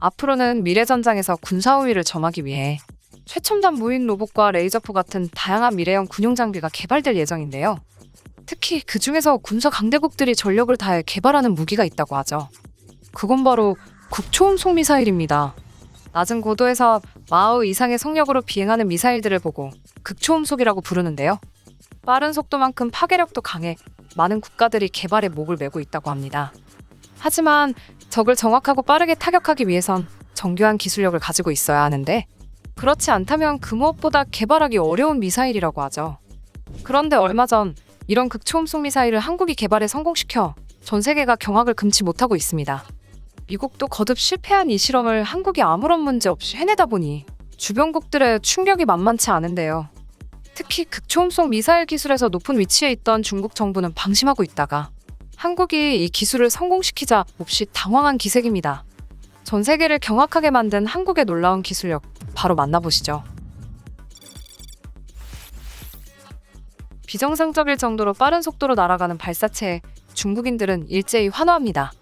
앞으로는 미래 전장에서 군사 우위를 점하기 위해 최첨단 무인 로봇과 레이저포 같은 다양한 미래형 군용 장비가 개발될 예정인데요. 특히 그 중에서 군사 강대국들이 전력을 다해 개발하는 무기가 있다고 하죠. 그건 바로 극초음속 미사일입니다. 낮은 고도에서 마하 이상의 속력으로 비행하는 미사일들을 보고 극초음속이라고 부르는데요. 빠른 속도만큼 파괴력도 강해 많은 국가들이 개발에 목을 메고 있다고 합니다. 하지만 적을 정확하고 빠르게 타격하기 위해선 정교한 기술력을 가지고 있어야 하는데 그렇지 않다면 그 무엇보다 개발하기 어려운 미사일이라고 하죠. 그런데 얼마 전 이런 극초음속 미사일을 한국이 개발에 성공시켜 전 세계가 경악을 금치 못하고 있습니다. 미국도 거듭 실패한 이 실험을 한국이 아무런 문제 없이 해내다 보니 주변국들의 충격이 만만치 않은데요. 특히 극초음속 미사일 기술에서 높은 위치에 있던 중국 정부는 방심하고 있다가 한국이 이 기술을 성공시키자 몹시 당황한 기색입니다. 전 세계를 경악하게 만든 한국의 놀라운 기술력 바로 만나보시죠. 비정상적일 정도로 빠른 속도로 날아가는 발사체에 중국인들은 일제히 환호합니다.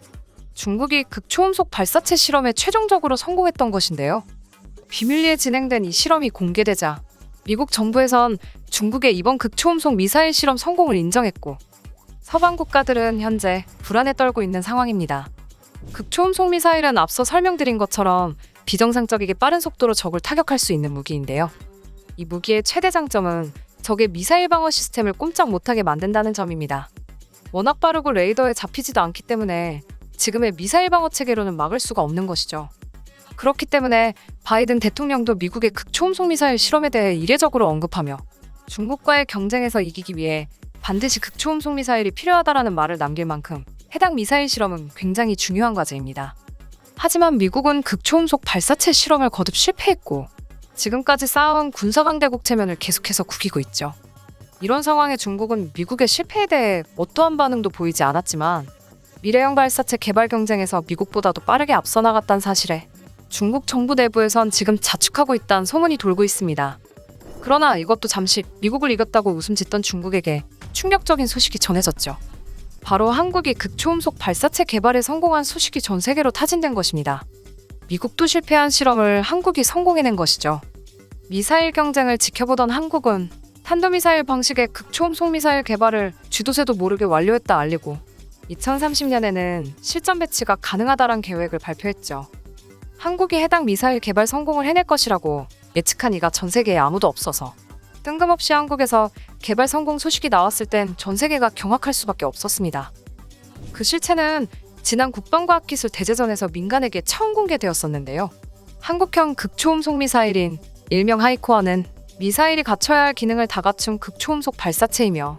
중국이 극초음속 발사체 실험에 최종적으로 성공했던 것인데요. 비밀리에 진행된 이 실험이 공개되자 미국 정부에선 중국의 이번 극초음속 미사일 실험 성공을 인정했고 서방 국가들은 현재 불안에 떨고 있는 상황입니다. 극초음속 미사일은 앞서 설명드린 것처럼 비정상적이게 빠른 속도로 적을 타격할 수 있는 무기인데요. 이 무기의 최대 장점은 적의 미사일 방어 시스템을 꼼짝 못하게 만든다는 점입니다. 워낙 빠르고 레이더에 잡히지도 않기 때문에 지금의 미사일 방어 체계로는 막을 수가 없는 것이죠. 그렇기 때문에 바이든 대통령도 미국의 극초음속 미사일 실험에 대해 이례적으로 언급하며 중국과의 경쟁에서 이기기 위해 반드시 극초음속 미사일이 필요하다라는 말을 남길 만큼 해당 미사일 실험은 굉장히 중요한 과제입니다. 하지만 미국은 극초음속 발사체 실험을 거듭 실패했고 지금까지 쌓아온 군사강대국 체면을 계속해서 구기고 있죠. 이런 상황에 중국은 미국의 실패에 대해 어떠한 반응도 보이지 않았지만 미래형 발사체 개발 경쟁에서 미국보다도 빠르게 앞서 나갔다는 사실에 중국 정부 내부에선 지금 자축하고 있다는 소문이 돌고 있습니다. 그러나 이것도 잠시 미국을 이겼다고 웃음 짓던 중국에게 충격적인 소식이 전해졌죠. 바로 한국이 극초음속 발사체 개발에 성공한 소식이 전 세계로 타진된 것입니다. 미국도 실패한 실험을 한국이 성공해낸 것이죠. 미사일 경쟁을 지켜보던 한국은 탄도미사일 방식의 극초음속 미사일 개발을 쥐도새도 모르게 완료했다 알리고 2030년에는 실전 배치가 가능하다란 계획을 발표했죠. 한국이 해당 미사일 개발 성공을 해낼 것이라고 예측한 이가 전 세계에 아무도 없어서 뜬금없이 한국에서 개발 성공 소식이 나왔을 땐 전 세계가 경악할 수밖에 없었습니다. 그 실체는 지난 국방과학기술 대제전에서 민간에게 처음 공개되었었는데요. 한국형 극초음속 미사일인 일명 하이코어는 미사일이 갖춰야 할 기능을 다 갖춘 극초음속 발사체이며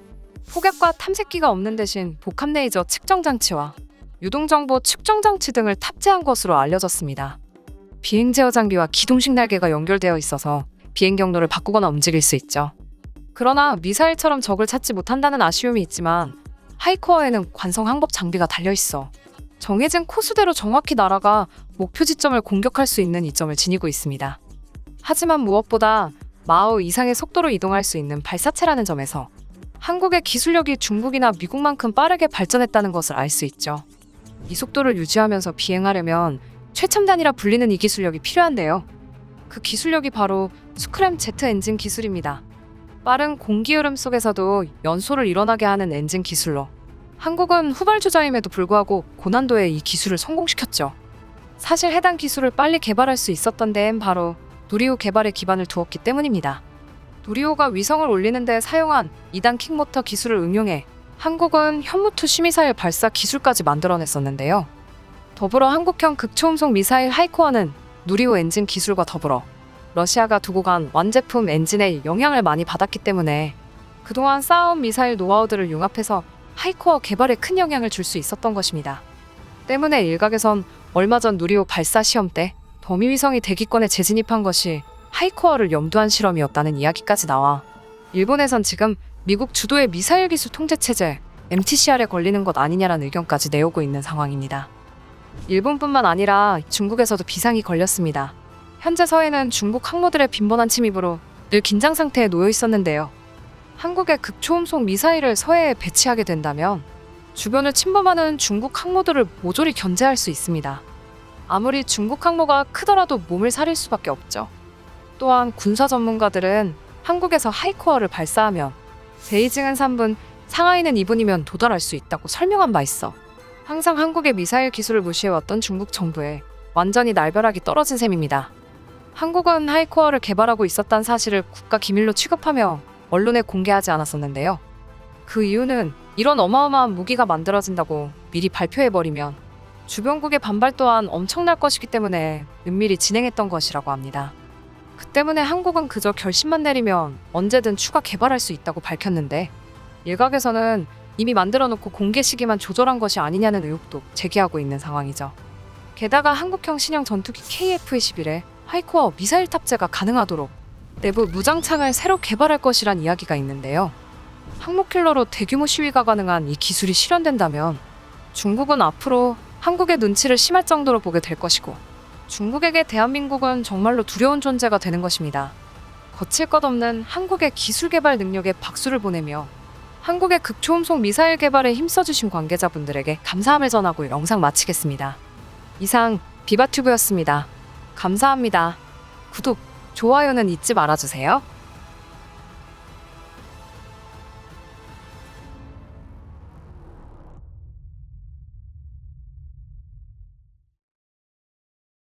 포격과 탐색기가 없는 대신 복합 레이저 측정 장치와 유동정보 측정 장치 등을 탑재한 것으로 알려졌습니다. 비행 제어 장비와 기동식 날개가 연결되어 있어서 비행 경로를 바꾸거나 움직일 수 있죠. 그러나 미사일처럼 적을 찾지 못한다는 아쉬움이 있지만 하이코어에는 관성 항법 장비가 달려있어 정해진 코스대로 정확히 날아가 목표 지점을 공격할 수 있는 이점을 지니고 있습니다. 하지만 무엇보다 마하 이상의 속도로 이동할 수 있는 발사체라는 점에서 한국의 기술력이 중국이나 미국만큼 빠르게 발전했다는 것을 알 수 있죠. 이 속도를 유지하면서 비행하려면 최첨단이라 불리는 이 기술력이 필요한데요. 그 기술력이 바로 스크램 제트 엔진 기술입니다. 빠른 공기 흐름 속에서도 연소를 일어나게 하는 엔진 기술로 한국은 후발주자임에도 불구하고 고난도의 이 기술을 성공시켰죠. 사실 해당 기술을 빨리 개발할 수 있었던 데엔 바로 누리호 개발에 기반을 두었기 때문입니다. 누리호가 위성을 올리는 데 사용한 2단 킥모터 기술을 응용해 한국은 현무투 시미사일 발사 기술까지 만들어냈었는데요. 더불어 한국형 극초음속 미사일 하이코어는 누리호 엔진 기술과 더불어 러시아가 두고 간 완제품 엔진의 영향을 많이 받았기 때문에 그동안 쌓아온 미사일 노하우들을 융합해서 하이코어 개발에 큰 영향을 줄 수 있었던 것입니다. 때문에 일각에선 얼마 전 누리호 발사 시험 때 더미위성이 대기권에 재진입한 것이 하이코어를 염두한 실험이었다는 이야기까지 나와 일본에선 지금 미국 주도의 미사일 기술 통제체제 MTCR에 걸리는 것 아니냐라는 의견까지 내오고 있는 상황입니다. 일본뿐만 아니라 중국에서도 비상이 걸렸습니다. 현재 서해는 중국 항모들의 빈번한 침입으로 늘 긴장 상태에 놓여 있었는데요. 한국의 극초음속 미사일을 서해에 배치하게 된다면 주변을 침범하는 중국 항모들을 모조리 견제할 수 있습니다. 아무리 중국 항모가 크더라도 몸을 사릴 수밖에 없죠. 또한 군사 전문가들은 한국에서 하이코어를 발사하면 베이징은 3분, 상하이는 2분이면 도달할 수 있다고 설명한 바 있어. 항상 한국의 미사일 기술을 무시해왔던 중국 정부에 완전히 날벼락이 떨어진 셈입니다. 한국은 하이코어를 개발하고 있었다는 사실을 국가 기밀로 취급하며 언론에 공개하지 않았었는데요. 그 이유는 이런 어마어마한 무기가 만들어진다고 미리 발표해버리면 주변국의 반발 또한 엄청날 것이기 때문에 은밀히 진행했던 것이라고 합니다. 그 때문에 한국은 그저 결심만 내리면 언제든 추가 개발할 수 있다고 밝혔는데 일각에서는 이미 만들어놓고 공개 시기만 조절한 것이 아니냐는 의혹도 제기하고 있는 상황이죠. 게다가 한국형 신형 전투기 KF-21에 하이코어 미사일 탑재가 가능하도록 내부 무장창을 새로 개발할 것이란 이야기가 있는데요. 항모킬러로 대규모 시위가 가능한 이 기술이 실현된다면 중국은 앞으로 한국의 눈치를 심할 정도로 보게 될 것이고 중국에게 대한민국은 정말로 두려운 존재가 되는 것입니다. 거칠 것 없는 한국의 기술 개발 능력에 박수를 보내며 한국의 극초음속 미사일 개발에 힘써주신 관계자분들에게 감사함을 전하고 영상 마치겠습니다. 이상 비바튜브였습니다. 감사합니다. 구독, 좋아요는 잊지 말아주세요.